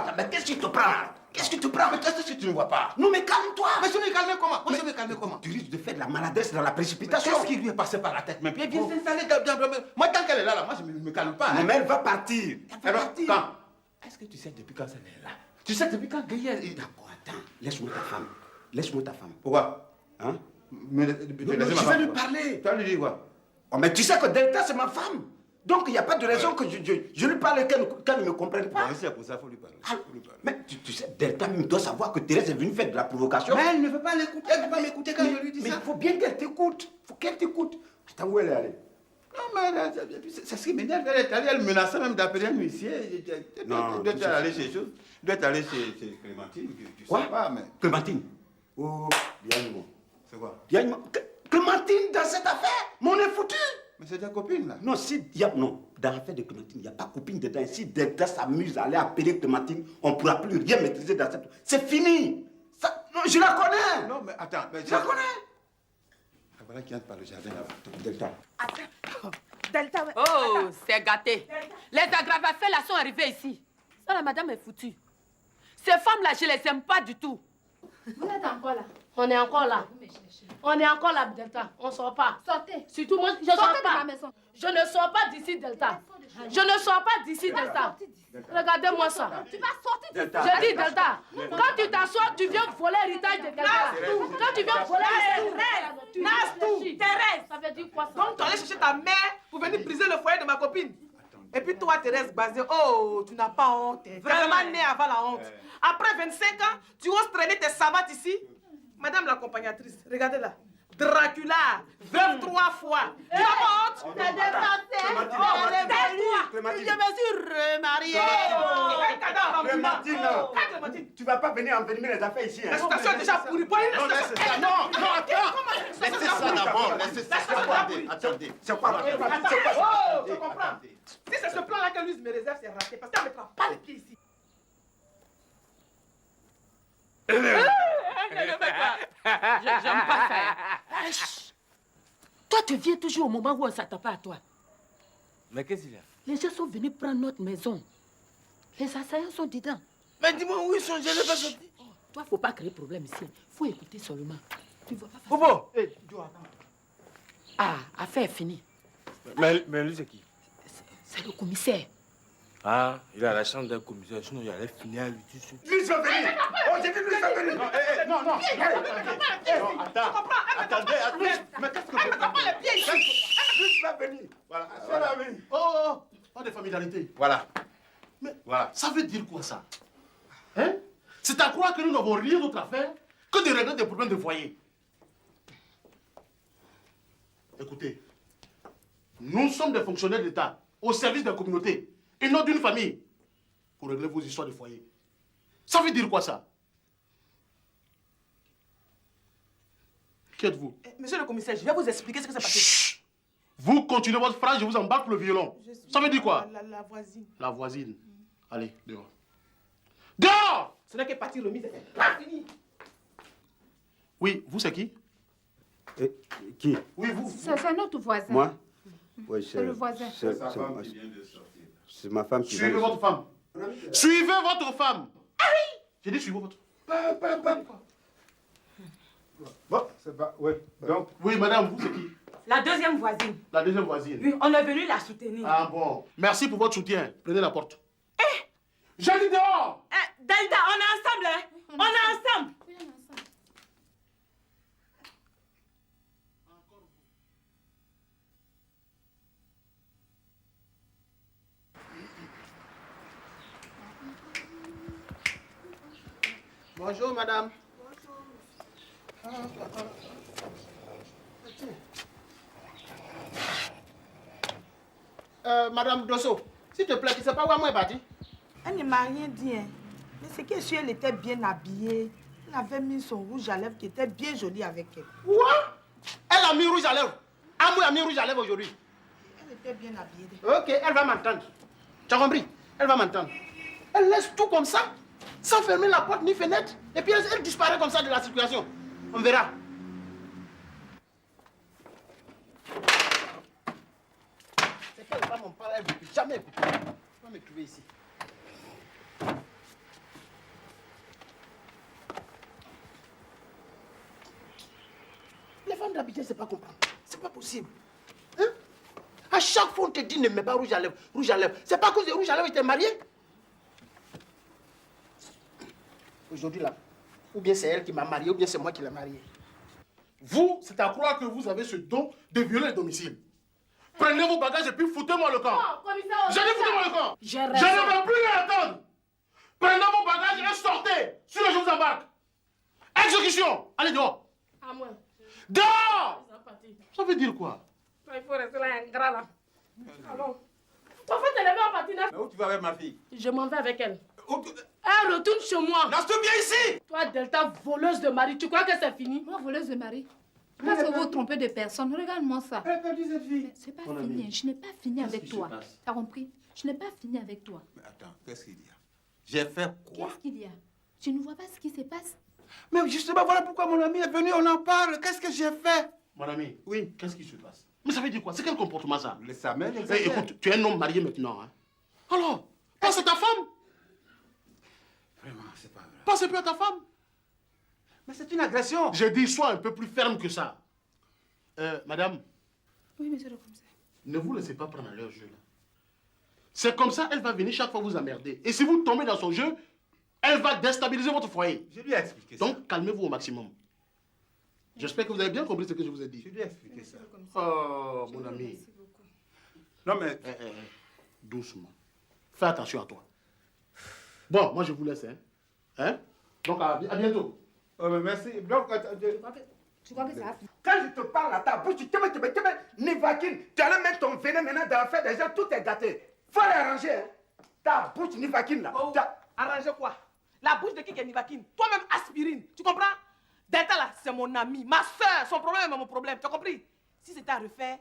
quoi ça? Mais qu'est-ce qui te prend là? Qu'est-ce qui te prend? Mais qu'est-ce que tu ne vois pas? Non, mais calme-toi. Mais je me calmer comment? Moi, je me calmer comment? Tu risques de faire de la maladresse dans la précipitation. Qu'est-ce qui lui est passé par la tête? Mais bien s'installer. Moi, tant qu'elle est là, moi, je ne me calme pas. Non, mais elle va partir. Elle va partir. Quand? Est-ce que tu sais depuis quand elle est là? Tu sais depuis quand Gueye est... D'accord, attends. Laisse-moi ta femme. Laisse-moi ta femme. Pourquoi? Hein? Mais, je vais lui parler. Tu vas lui dire quoi? Oh, mais tu sais que Delta, c'est ma femme. Donc, il n'y a pas de raison que je lui parle qu'elle ne me comprenne pas. Oui, c'est pour ça qu'il faut lui parler. Ah, mais tu sais, Delta même doit savoir que Thérèse est venue faire de la provocation. Mais elle ne veut pas l'écouter, elle ne veut pas m'écouter quand je lui dis ça. Mais il faut bien qu'elle t'écoute. Il faut qu'elle t'écoute. Attends, où elle est allée? Non, mais c'est ce qui m'énerve. Elle menaçait même d'appeler un huissier. Non, doit être allé chez chose. Doit être allé chez Clémentine. Tu sais pas, mais... Clémentine. Oh, bien moi. C'est quoi? Clémentine, dans cette affaire, mon est foutu. Mais c'est ta copine, là. Non, non, dans l'affaire de Clémentine, il n'y a pas de copine dedans. Si Delta s'amuse à aller appeler Clémentine, on ne pourra plus rien maîtriser dans cette... C'est fini. Ça... Non, je la connais. Non, mais attends. Mais je la connais. Ah, voilà qui entre par le jardin, là. Delta. Attends. Delta... Oh, c'est gâté. Les aggravations là sont arrivés ici. Ça, la madame est foutue. Ces femmes-là, je les aime pas du tout. Vous êtes encore là? On est encore là. On est encore là, Delta. On ne sort pas. Sortez. Surtout moi, je ne sors Sortez pas. de ma maison. Je ne sors pas d'ici, Delta. Je ne sors pas d'ici, Delta. Regardez-moi ça. Tu vas sortir d'ici. Je dis, Delta, quand tu t'assois, tu viens voler l'héritage de quelqu'un. Quand tu viens voler l'héritage, Thérèse, ça veut dire quoi ça? donc tu allais chercher ta mère pour venir briser le foyer de ma copine. Et puis toi, Thérèse Bazé, oh, tu n'as pas honte. Tu es vraiment née avant la honte. Après 25 ans, tu oses traîner tes savates ici. Madame l'accompagnatrice, regardez-là. Dracula, veuve 3 fois. Tu n'as pas honte? T'es dépassé. Tais-toi. Je me suis remariée. Clémentine, tu ne vas pas venir envenimer les affaires ici. La situation est déjà pourrie. Non, laissez ça. Non, attends. Laissez ça d'abord. Laissez ça. Attendez. C'est quoi? Oh, je comprends. Si c'est ce plan-là que Louise me réserve, c'est raté. Parce qu'elle ne mettra pas les pieds ici. J'aime pas ça. Toi, tu viens toujours au moment où on ne s'attend pas à toi. Mais qu'est-ce qu'il y a? Les gens sont venus prendre notre maison. Les assaillants sont dedans. Mais dis-moi où ils sont, je n'ai pas sorti. Toi, il ne faut pas créer problème ici. Il faut écouter seulement. Tu ne vas pas faire Bobo! Ah, affaire finie. Mais lui, c'est qui? C'est le commissaire. Ah, il a la chambre d'un commissaire, sinon il allait finir à lui tout de suite. Lui, va venir. Oh, j'ai dit lui, va venir. Non, attends. Attendez. Mais qu'est-ce que vous faites? Lui, va venir. Voilà. Oh, des familiarités. Voilà. Mais voilà. Ça veut dire quoi, ça? Hein? C'est à croire que nous n'avons rien d'autre à faire que de régler des problèmes de foyer. Écoutez, nous sommes des fonctionnaires d'État au service de la communauté et non d'une famille pour régler vos histoires de foyer. Ça veut dire quoi, ça? Qui êtes-vous? Monsieur le commissaire, je vais vous expliquer ce que c'est passé. Chut! Vous continuez votre phrase, je vous embarque le violon. Ça veut dire quoi? La voisine. La voisine. Allez, dehors. Dehors! Ce n'est que partie remise. C'est pas fini. Oui, vous, c'est qui? Qui? Oui, vous. C'est notre voisin. Moi? Oui, C'est le voisin. C'est sa femme qui vient de sortir. C'est ma femme qui vient Suivez de votre femme. Suivez votre femme. Ah oui! J'ai dit suivez votre femme. Bon, c'est pas... Oui, donc... Oui, madame, vous, c'est qui? La deuxième voisine. La deuxième voisine. Oui, on est venu la soutenir. Ah bon. Merci pour votre soutien. Prenez la porte. J'ai dit dehors! Delta, on est ensemble, hein? On est ensemble. Bonjour, madame. Madame Dosso, s'il te plaît, tu sais pas où moi est parti? Elle ne m'a rien dit, hein. Mais c'est que si elle était bien habillée, elle avait mis son rouge à lèvres qui était bien joli avec elle. Quoi? Elle a mis rouge à lèvres. Amou a mis rouge à lèvres aujourd'hui. Elle était bien habillée. Ok, elle va m'entendre. Tu as compris? Elle va m'entendre. Elle laisse tout comme ça, sans fermer la porte ni fenêtre, et puis elle disparaît comme ça de la circulation. On verra. C'est qu'elle va m'en parler, elle ne veut jamais écouter. Elle va me trouver ici. d'habitude, c'est pas comprendre. C'est pas possible. Hein? À chaque fois, on te dit ne mets pas rouge à lèvres, rouge à lèvres. C'est pas à cause de rouge à lèvres que tu es marié. Aujourd'hui, là, ou bien c'est elle qui m'a marié, ou bien c'est moi qui l'ai mariée. Vous, c'est à croire que vous avez ce don de violer le domicile. Prenez vos bagages et puis foutez-moi le camp. Non, commissaire, J'allais foutez-moi le camp. J'ai Je raison. ne vais plus rien attendre. Prenez vos bagages et sortez. Sinon, je vous embarque. Exécution. Allez dehors. À moi. Dehors. Ça va partir. Ça veut dire quoi? Il faut rester là, un gras là. Allons. Ton frère t'es levé en patinage. Mais où tu vas avec ma fille? Je m'en vais avec elle. Où... Elle retourne chez moi. Reste bien ici! Toi, Delta, voleuse de mari, tu crois que c'est fini? Moi, voleuse de mari. Parce que vous trompez de personne. Regarde-moi ça. Elle a perdu cette fille. C'est pas fini. Je n'ai pas fini avec toi. T'as compris? Je n'ai pas fini avec toi. Mais attends, qu'est-ce qu'il y a? J'ai fait quoi? Qu'est-ce qu'il y a? Tu ne vois pas ce qui se passe? Mais justement, voilà pourquoi mon ami est venu, on en parle. Qu'est-ce que j'ai fait? Mon ami, Oui. qu'est-ce qui se passe? Mais ça veut dire quoi? C'est quel comportement ça? Le Samuel, Eh, écoute, tu es un homme marié maintenant. Hein? Alors, pense à ta femme. Vraiment, c'est pas vrai. Pense plus à ta femme. Mais c'est une agression. J'ai dit, sois un peu plus ferme que ça. Madame, Oui, monsieur le commissaire. ne vous laissez pas prendre à leur jeu là. C'est comme ça, elle va venir chaque fois vous emmerder. Et si vous tombez dans son jeu, elle va déstabiliser votre foyer. Je lui ai expliqué ça. Donc, calmez-vous au maximum. J'espère que vous avez bien compris ce que je vous ai dit. Je lui ai expliqué ça. Oh, mon ami. Merci beaucoup. Non, mais... Doucement. Fais attention à toi. Bon, moi je vous laisse. Hein? Donc, à bientôt. Oh, mais merci. Donc, Tu crois que ça a fini? Quand je te parle à ta bouche, tu te mets, Nivakine. Tu allais mettre ton venin maintenant dans l'affaire des gens, tout est gâté. Faut l'arranger. Hein? Ta bouche, Nivakine là. Oh, arranger quoi? La bouche de qui est Nivakine? Toi-même, aspirine. Tu comprends? Delta là, c'est mon ami, ma soeur. Son problème est mon problème. Tu as compris? Si c'était à refaire,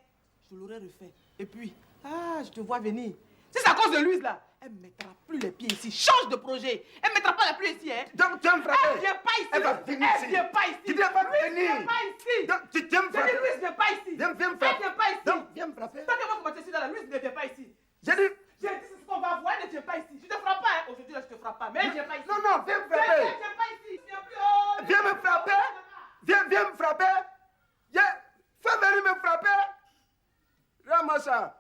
je l'aurais refait. Et puis, je te vois venir. Si c'est à cause de Louise là, elle ne mettra plus les pieds ici. Change de projet. Elle ne mettra pas les pieds ici. Hein? Donc tu vas me frapper. Elle vient pas ici. Elle va venir Elle ici. vient pas ici. Tu ne vas pas Louise venir. vient pas ici. Donc tu viens me J'ai dit frapper. Louise vient pas ici. Viens me Elle frapper. vient pas ici. Donc viens me frapper. Tant que moi, comment tu sais là, Louise ne vient pas ici. J'ai dit. J'ai dit c'est ce qu'on va voir, elle ne vient pas ici. Je te frappe pas. Hein? Aujourd'hui là, je te frappe pas. Mais elle ne vient pas ici. Non, non, viens me Elle frapper. ne vient pas ici. Viens plus. Oh, Viens me frapper. Viens me frapper. Fais venir me frapper. Regarde-moi ça.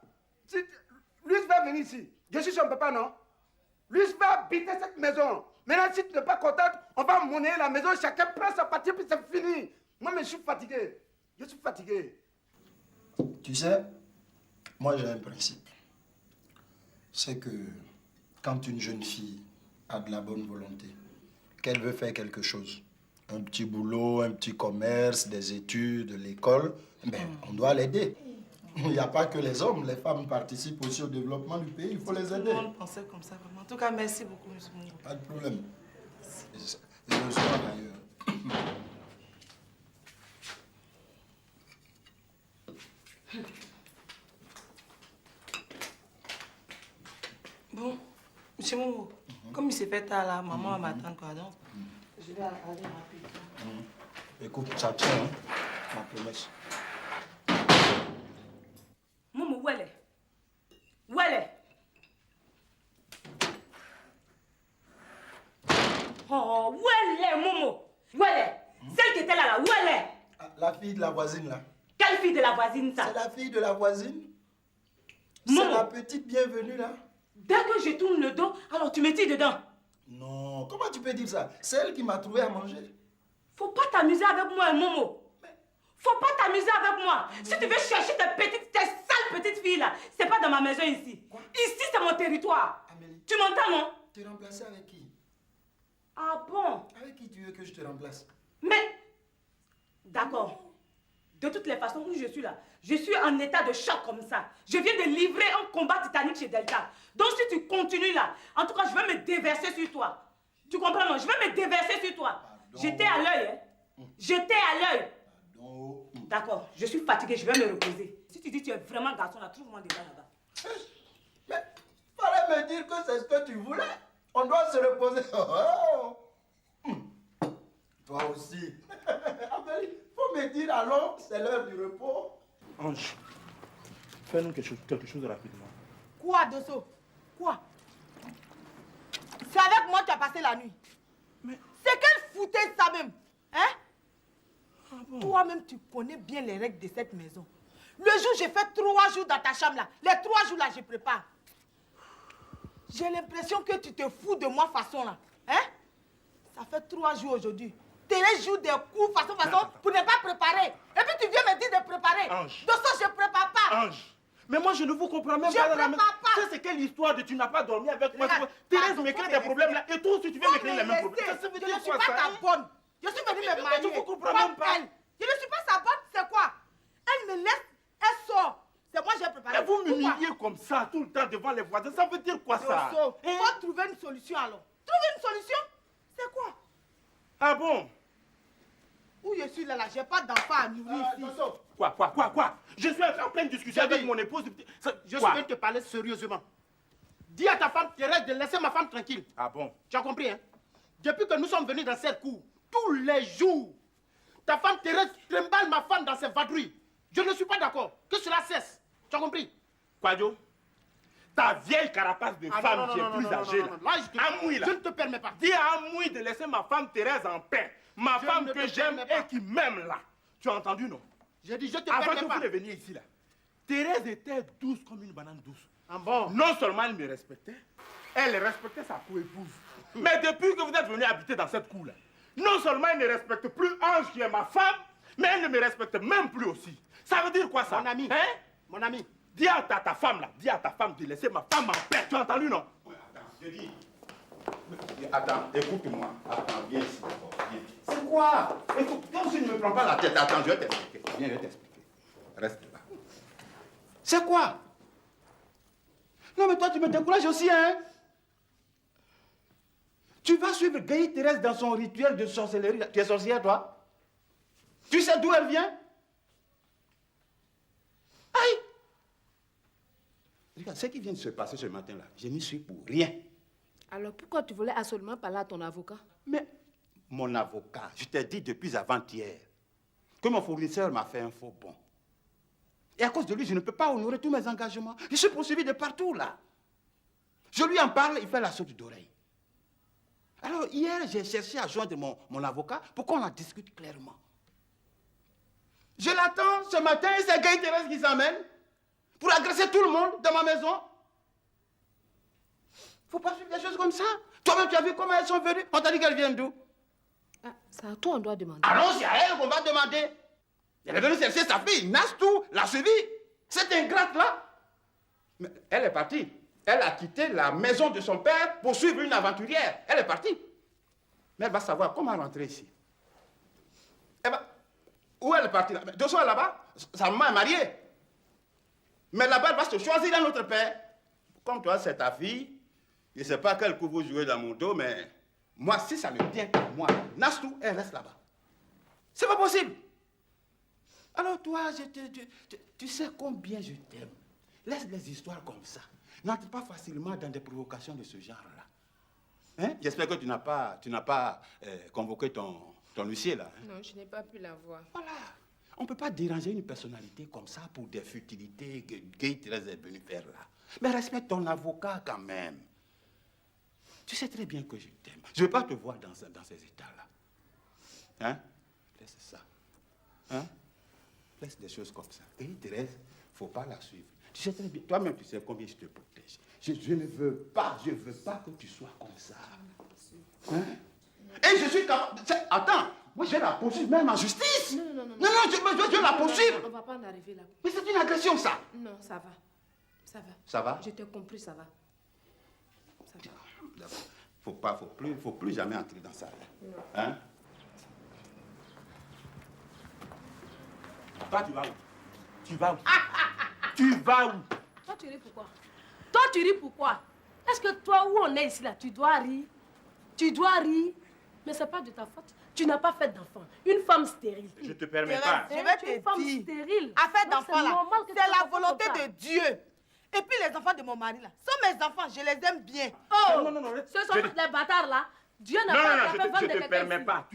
Louise va venir ici. Je suis son papa, non? Louise va habiter cette maison. Maintenant, si tu n'es pas contente, on va monnayer la maison, chacun prend sa partie, puis c'est fini. Moi, mais je suis fatigué. Je suis fatigué. Tu sais, moi j'ai un principe. C'est que quand une jeune fille a de la bonne volonté, qu'elle veut faire quelque chose, un petit boulot, un petit commerce, des études, l'école, ben, on doit l'aider. Il n'y a pas que les hommes, les femmes participent aussi au développement du pays, il faut les aider. Tout le monde pensait comme ça, vraiment. En tout cas, merci beaucoup, monsieur Mungo. Pas de problème. Et le soir d'ailleurs. Bon, monsieur Mungo, comme il s'est fait tard là, maman va m'attendre quoi donc. Je vais aller rapidement. Écoute, ça tient, hein, ma promesse. Momo, où elle est? Où elle est? Oh, où elle est, Momo? Où elle est? Celle qui était là, où elle est? La fille de la voisine, là. Quelle fille de la voisine, ça? C'est la fille de la voisine. Momo. C'est la petite bienvenue, là. Dès que je tourne le dos, alors tu me tires dedans. Non, comment tu peux dire ça? C'est elle qui m'a trouvé à manger. Faut pas t'amuser avec moi, Momo. Faut pas t'amuser avec moi. Si tu veux chercher tes sales petites filles là, c'est pas dans ma maison ici. Quoi? Ici, c'est mon territoire. Amélie. Tu m'entends, non? T'es remplacée avec qui? Ah bon? Avec qui tu veux que je te remplace? Mais, d'accord. De toutes les façons, où je suis là, je suis en état de choc comme ça. Je viens de livrer un combat titanique chez Delta. Donc si tu continues là, en tout cas, je vais me déverser sur toi. Tu comprends, non? Je vais me déverser sur toi. J'étais à l'œil, hein? J'étais à l'œil. Pardon. D'accord, je suis fatiguée, je vais me reposer. Si tu dis que tu es vraiment garçon là, trouve-moi déjà là-bas. Mais fallait me dire que c'est ce que tu voulais. On doit se reposer. Oh. Toi aussi. Amélie, faut me dire alors, c'est l'heure du repos. Ange, fais-nous quelque chose rapidement. Quoi, Dosso? Quoi? C'est avec moi que tu as passé la nuit. Mais c'est quelle foutaise ça même? Hein? Toi-même, tu connais bien les règles de cette maison. Le jour où j'ai fait 3 jours dans ta chambre là, les 3 jours là, je prépare. J'ai l'impression que tu te fous de moi façon là. Hein? Ça fait 3 jours aujourd'hui. Thérèse joue des coups façon pour ne pas préparer. Et puis tu viens me dire de préparer. Ange. Donc ça, je prépare pas. Ange. Mais moi, je ne vous comprends même Je pas. prépare pas. Ça, c'est quelle histoire de tu n'as pas dormi avec moi? Regarde, Thérèse faut me crée me des problèmes là. Et toi aussi, tu viens me créer les mêmes laisser. problèmes. Ça veut Je dire ne suis quoi, pas ça, ta hein? bonne. Je suis venue me marier. je vous comprends Comme même pas. elle. Je ne suis pas sa bonne, c'est quoi? Elle me laisse, elle sort. C'est moi qui ai préparé. Mais vous Pourquoi? m'humiliez comme ça tout le temps devant les voisins. Ça veut dire quoi ça? Il faut trouver une solution alors. Trouver une solution? C'est quoi? Ah bon? Où je suis là, j'ai pas d'enfant à nourrir ici. Quoi? Je suis en pleine discussion avec mon épouse. Je suis venu te parler sérieusement. Dis à ta femme Thérèse de laisser ma femme tranquille. Ah bon? Tu as compris, hein? Depuis que nous sommes venus dans cette cour, tous les jours, ta femme Thérèse trimballe ma femme dans ses vadrouilles. Je ne suis pas d'accord. Que cela cesse. Tu as compris? Quadio, ta vieille carapace de femme qui est plus âgée là. Amouille là. Je ne te permets pas. Dis à Amouille de laisser ma femme Thérèse en paix. Ma Je femme ne que te j'aime permets pas. et qui m'aime là. Tu as entendu, non? J'ai dit, je te Avant permets que pas. vous ne veniez ici là, Thérèse était douce comme une banane douce. Ah bon? Non seulement elle me respectait, elle respectait sa co-épouse. Mais depuis que vous êtes venu habiter dans cette cour là, non seulement elle ne respecte plus Ange qui est ma femme, mais elle ne me respecte même plus aussi. Ça veut dire quoi ça? Mon ami, hein? mon ami. Dis à ta femme là, dis à ta femme de laisser ma femme en paix. Tu as entendu, non? Attends, je dis. Attends, écoute-moi. Attends, viens ici d'abord. Viens. C'est quoi? Écoute, comme si tu ne me prends pas la tête. Attends, je vais t'expliquer. Viens, je vais t'expliquer. Reste là. C'est quoi? Non, mais toi, tu me décourages aussi, hein? Tu vas suivre Gaï Thérèse dans son rituel de sorcellerie. Tu es sorcière, toi? Tu sais d'où elle vient? Aïe! Regarde, ce qui vient de se passer ce matin-là, je n'y suis pour rien. Alors pourquoi tu voulais absolument parler à ton avocat? Mais mon avocat, je t'ai dit depuis avant-hier que mon fournisseur m'a fait un faux bon. Et à cause de lui, je ne peux pas honorer tous mes engagements. Je suis poursuivi de partout, là. Je lui en parle, il fait la sourde d'oreille. Alors, hier, j'ai cherché à joindre mon avocat pour qu'on en discute clairement. Je l'attends ce matin, c'est Gaï Thérèse qui s'amène pour agresser tout le monde dans ma maison. Faut pas suivre des choses comme ça. Toi-même, tu as vu comment elles sont venues? On t'a dit qu'elles viennent d'où? Ah, c'est à toi on doit demander. Alors, c'est à elle qu'on va demander. Elle est venue chercher sa fille, Nastou, l'a suivi. Cette ingrate-là. Mais elle est partie. Elle a quitté la maison de son père pour suivre une aventurière. Elle est partie. Mais elle va savoir comment rentrer ici. Où elle est partie? De soi là-bas, sa maman est mariée. Mais là-bas, elle va se choisir un autre père. Comme toi, c'est ta fille. Je ne sais pas quel coup vous jouez dans mon dos, mais moi, si ça ne tient qu'à moi, Nastou, elle reste là-bas. C'est pas possible. Alors toi, tu sais combien je t'aime. Laisse les histoires comme ça. N'entre pas facilement dans des provocations de ce genre-là. Hein? J'espère que tu n'as pas convoqué ton huissier là. Hein? Non, je n'ai pas pu la voir. Voilà. On ne peut pas déranger une personnalité comme ça pour des futilités que Gaï Thérèse est venue faire là. Mais respecte ton avocat quand même. Tu sais très bien que je t'aime. Je ne veux pas te voir dans ces états-là. Hein? Laisse ça. Hein? Laisse des choses comme ça. Et Thérèse, il ne faut pas la suivre. Tu sais très bien, toi-même tu sais combien je te protège. Je ne veux pas que tu sois comme ça. Hein? Et je suis capable... Attends, moi je vais la poursuivre même en justice. Non, je vais la poursuivre. On ne va pas en arriver là. Mais c'est une agression ça. Non, ça va. Ça va. Ça va? Je t'ai compris, ça va. Ça va. Faut plus jamais entrer dans ça. Hein? Toi, tu vas où? Tu vas où? Tu vas où? Toi, tu ris pourquoi? Toi, tu ris pourquoi? Est-ce que toi, où on est ici, là, tu dois rire? Tu dois rire? Mais c'est pas de ta faute. Tu n'as pas fait d'enfant. Une femme stérile. Je te permets pas. Je vais Tu es une te femme dire, stérile. affaire Donc, d'enfant là, normal que tu c'est te la comportes volonté comme ça. de Dieu. Et puis les enfants de mon mari là, sont mes enfants, je les aime bien. Oh, Non, ce sont les bâtards là. Dieu n'a Non, pas fait vendre je de te quelqu'un permets ici. pas.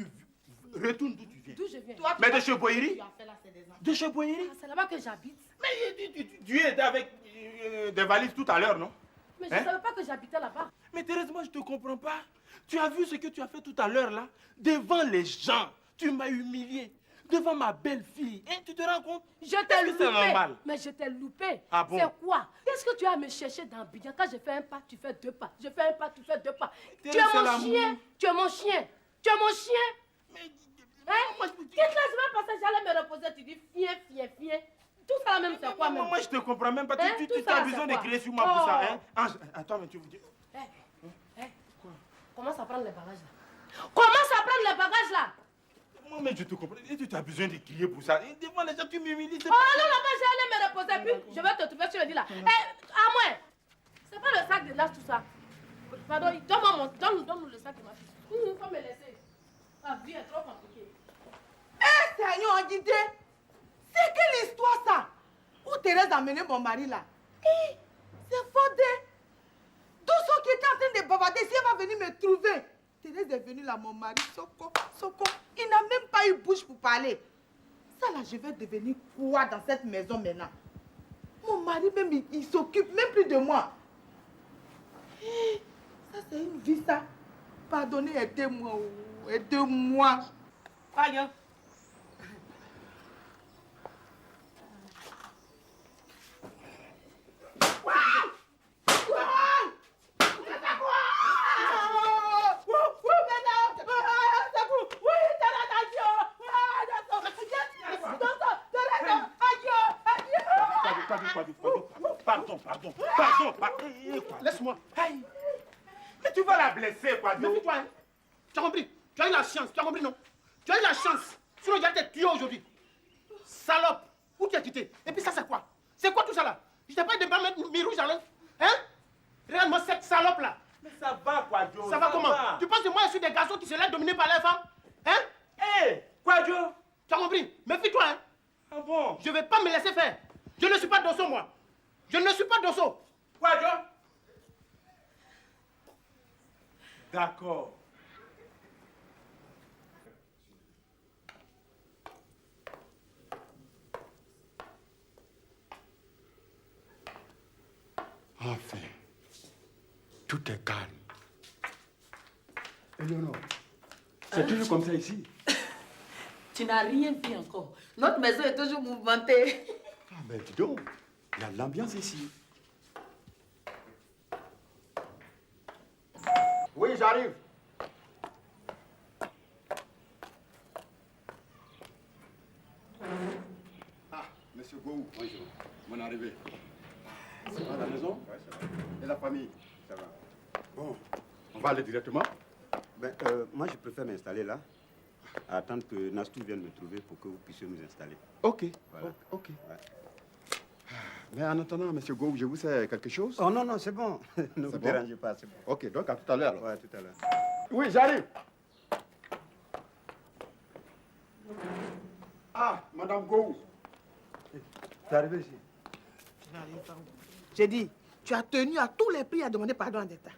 Retourne d'où tu viens. D'où je viens? Toi, tu Mais vas- de chez Boïri? Tu as fait là, c'est des enfants. De chez Boïri? Ah, c'est là-bas que j'habite. Mais tu étais avec des valises tout à l'heure, non? Mais je Hein? ne savais pas que j'habitais là-bas. Mais Thérèse, moi je te comprends pas. Tu as vu ce que tu as fait tout à l'heure là? Devant les gens, tu m'as humilié. devant ma belle-fille. Hein, tu te rends compte? Je t'ai Est-ce que c'est loupé. normal? Mais je t'ai loupé. Ah bon? C'est quoi? Qu'est-ce que tu as à me chercher dans Abidjan? Quand je fais un pas, tu fais deux pas. Je fais un pas, tu fais deux pas. Tu Thérèse, es c'est mon l'amour. chien. Tu es mon chien. Tu es mon chien. Mais... Hein? Qu'est-ce que la semaine passée, j'allais me reposer, tu dis fien, fien, fien. Tout ça même, c'est quoi même? Moi, je te comprends même pas. Hein? Tu Tout ça, as là, besoin c'est de quoi? crier sur moi pour ça. Oh. Hein? Ange, attends, mais tu veux dire... Commence à prendre les bagages là. Commence à prendre les bagages là. Moi, mais je te comprends. Et tu as besoin de crier pour ça. Et devant les gens, tu m'humilies. Oh non, là-bas, j'allais me reposer, puis je vais te trouver sur le lit là. Eh, à moi, c'est pas le sac de Nas, tout ça. Pardon, donne-nous le sac de ma fille. Il faut me laisser. La vie est trop compliquée. Eh, Seigneur, guidé. C'est quelle histoire ça? Où Thérèse a mené mon mari là? Eh, c'est Fodé. Doucement qui était en train de bavarder, si elle va venir me trouver. Thérèse est venue là, mon mari, Soko. Il n'a même pas eu bouche pour parler. Ça là, je vais devenir quoi dans cette maison maintenant? Mon mari même, il s'occupe même plus de moi. Eh, ça c'est une vie ça. Pardonnez, aidez-moi. Oh, aidez-moi. Aïe. Pardon. Laisse-moi. Mais tu vas la blesser, quoi. Méfie-toi, hein. Tu as compris? Tu as eu la chance, tu as compris, non? Tu as eu la chance. Sinon, j'ai été tué aujourd'hui. Salope. Où tu as quitté? Et puis ça, c'est quoi? C'est quoi tout ça là? Je t'ai pas dit de pas mettre mes rouges dans l'œil. Hein? Regarde-moi cette salope là. Mais ça va, Quadio. Ça va comment? Tu penses que moi, je suis des garçons qui se laissent dominer par les femmes? Hein? Hé, Quadio. Tu as compris? Méfie-toi, hein. Ah bon? Je ne vais pas me laisser faire. Je ne suis pas Dosso, moi. Je ne suis pas Dosso. Quadio. D'accord. Enfin, tout est calme. Eleonore, c'est toujours comme ça ici. Tu n'as rien vu encore. Notre maison est toujours mouvementée. Ah ben dis donc, il y a de l'ambiance ici. Oui, j'arrive. Ah, monsieur Gou, bonjour. Bonne arrivée. Ça va à la maison? Oui, ça va. Et la famille? Ça va. Bon, on va aller directement? Ben, moi, je préfère m'installer là, attendre que Nastou vienne me trouver pour que vous puissiez nous installer. Ok, Voilà. ok. Ouais. Mais en attendant, monsieur Gou, je vous sais quelque chose? Oh non, non, c'est bon. Ne vous bon? dérangez pas, c'est bon. Ok, donc à tout à l'heure. Ouais, tout à l'heure. Oui, j'arrive. Ah, madame Gou. T'es arrivé ici? J'ai dit, tu as tenu à tous les prix à demander pardon à d'État.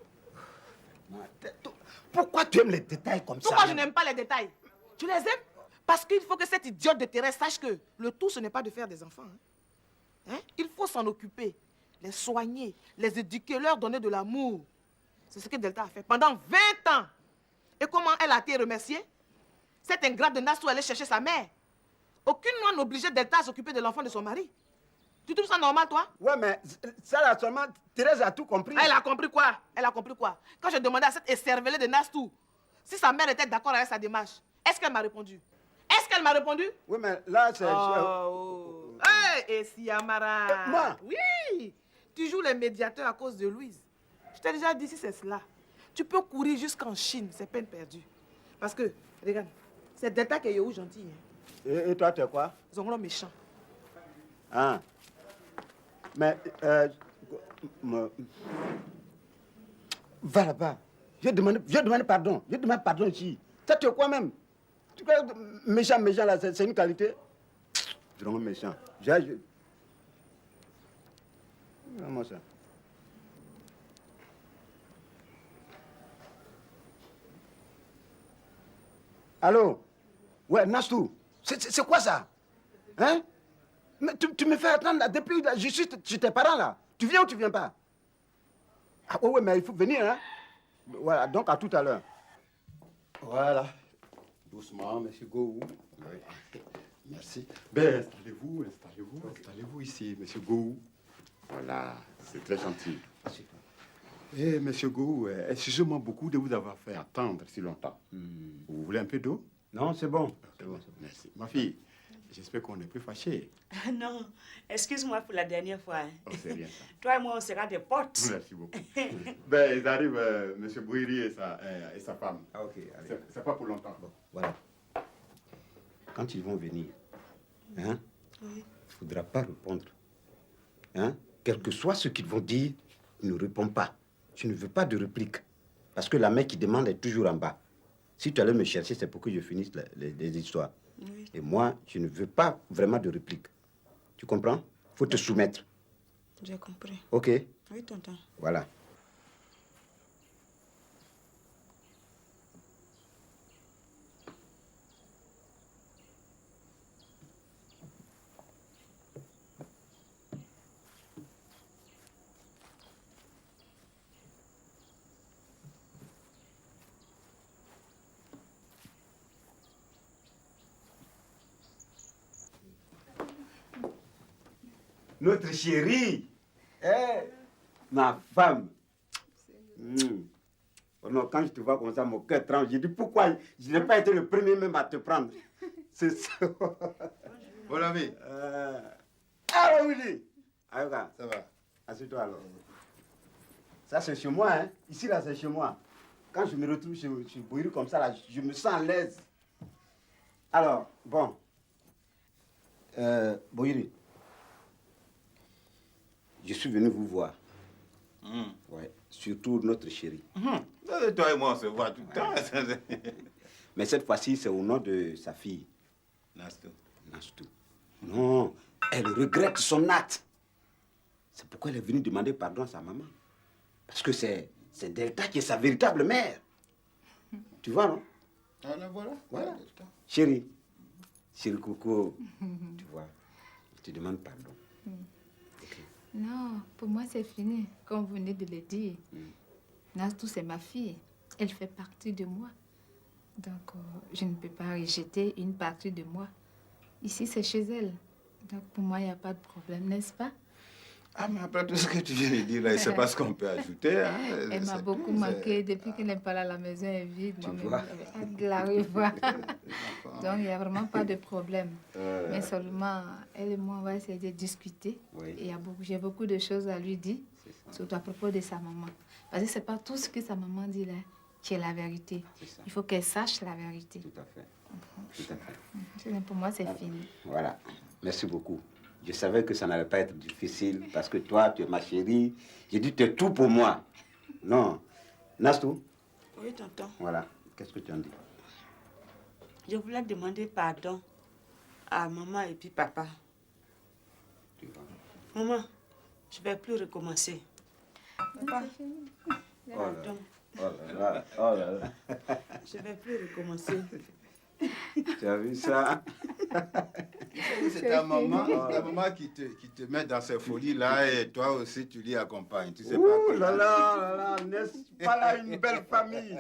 Pourquoi tu aimes les détails comme Pourquoi ça? je n'aime pas les détails? Tu les aimes? Parce qu'il faut que cette idiote de Thérèse sache que le tout, ce n'est pas de faire des enfants. Hein? Il faut s'en occuper, les soigner, les éduquer, leur donner de l'amour. C'est ce que Delta a fait pendant 20 ans. Et comment elle a été remerciée? Cette ingrate de Nassau allait chercher sa mère. Aucune loi n'obligeait Delta à s'occuper de l'enfant de son mari. Tu trouves ça normal, toi? Ouais, mais ça là seulement, Thérèse a tout compris. Elle a compris quoi? Elle a compris quoi? Quand je demandais à cette écervelée de Nastou si sa mère était d'accord avec sa démarche, est-ce qu'elle m'a répondu? Est-ce qu'elle m'a répondu? Oui, mais là, c'est... Oh! Hey, Essiamara! Moi? Oui! Tu joues les médiateurs à cause de Louise. Je t'ai déjà dit si c'est cela. Tu peux courir jusqu'en Chine, c'est peine perdue. Parce que, regarde, c'est Delta qui est où gentil. Hein? Et toi, tu es quoi? Zonglo méchant. Ah. Mais, va là-bas. Je demande pardon. Je demande pardon ici. Ça, tu es quoi même? Tu crois que méchant là, c'est une qualité? Vraiment méchant. Vraiment ça. Allô? Ouais, Nastou. C'est quoi ça? Hein? Mais tu me fais attendre là, depuis là, je suis chez tes parents là. Tu viens ou tu viens pas? Ah ouais, mais il faut venir, hein? Voilà, donc à tout à l'heure. Voilà. Doucement, monsieur Gou. Oui. Merci. Ben, installez-vous ici, monsieur Gou. Voilà, c'est très gentil. Eh, monsieur Gou, excusez-moi beaucoup de vous avoir fait attendre si longtemps. Vous voulez un peu d'eau? Non, c'est bon. C'est bon. Merci. Ma fille, j'espère qu'on n'est plus fâchés. Non, excuse-moi pour la dernière fois. Hein. Oh, c'est rien ça. Toi et moi, on sera des potes. Merci beaucoup. Ben, ils arrivent, monsieur Bouiri et sa femme. Ah, ok. C'est pas pour longtemps. Bon, voilà. Quand ils vont venir, hein, il ne faudra pas répondre. Hein? Quel que soit ce qu'ils vont dire, ne réponds pas. Je ne veux pas de réplique. Parce que la main qui demande est toujours en bas. Si tu allais me chercher, c'est pour que je finisse les histoires. Oui. Et moi, je ne veux pas vraiment de réplique. Tu comprends? Il faut te soumettre. J'ai compris. OK? Oui, tonton. Voilà. Notre chérie, ma femme. Oh non, quand je te vois comme ça, mon cœur tremble. Je dis pourquoi je n'ai pas été le premier même à te prendre. C'est ça. Bon ami. Ah oui, Ayoka. Ça va. Assieds-toi alors. Ça c'est chez moi, hein. Ici là c'est chez moi. Quand je me retrouve chez Bouiri comme ça là, je me sens à l'aise. Alors, bon. Bouiri. Je suis venu vous voir. Ouais, surtout notre chérie. Toi et moi, on se voit tout le temps. Mais cette fois-ci, c'est au nom de sa fille. Nastou. Nastou. Non, elle regrette son acte. C'est pourquoi elle est venue demander pardon à sa maman. Parce que c'est Delta qui est sa véritable mère. Tu vois, non? Ah, là, voilà. Voilà. Chérie. Chérie Coco. Tu vois, je te demande pardon. Non, pour moi, c'est fini, comme vous venez de le dire. Nastou, c'est ma fille. Elle fait partie de moi. Donc, je ne peux pas rejeter une partie de moi. Ici, c'est chez elle. Donc, pour moi, il n'y a pas de problème, n'est-ce pas? Ah, mais après tout ce que tu viens de dire, là, c'est pas ce qu'on peut ajouter. Hein. Elle m'a beaucoup manqué. Depuis qu'elle n'est pas là, la maison est vide. Moi-même, j'avais hâte de la revoir. Donc, il n'y a vraiment pas de problème. Mais seulement, elle et moi, on va essayer de discuter. Oui. Et j'ai beaucoup de choses à lui dire, surtout à propos de sa maman. Parce que ce n'est pas tout ce que sa maman dit là qui est la vérité. Il faut qu'elle sache la vérité. Tout à fait. Tout à fait. Pour moi, c'est fini. Voilà. Merci beaucoup. Je savais que ça n'allait pas être difficile parce que toi, tu es ma chérie. J'ai dit, tu es tout pour moi. Non. Nastou? Oui, tonton. Voilà. Qu'est-ce que tu en dis? Je voulais demander pardon à maman et puis papa. Maman, je ne vais plus recommencer. Papa, pardon. Oh là là. Oh là là. Je ne vais plus recommencer. Tu as vu ça? C'est ta maman qui te met dans ces folies-là et toi aussi tu l'y accompagnes. Tu sais pas. Ouh là là, n'est-ce pas là une belle famille?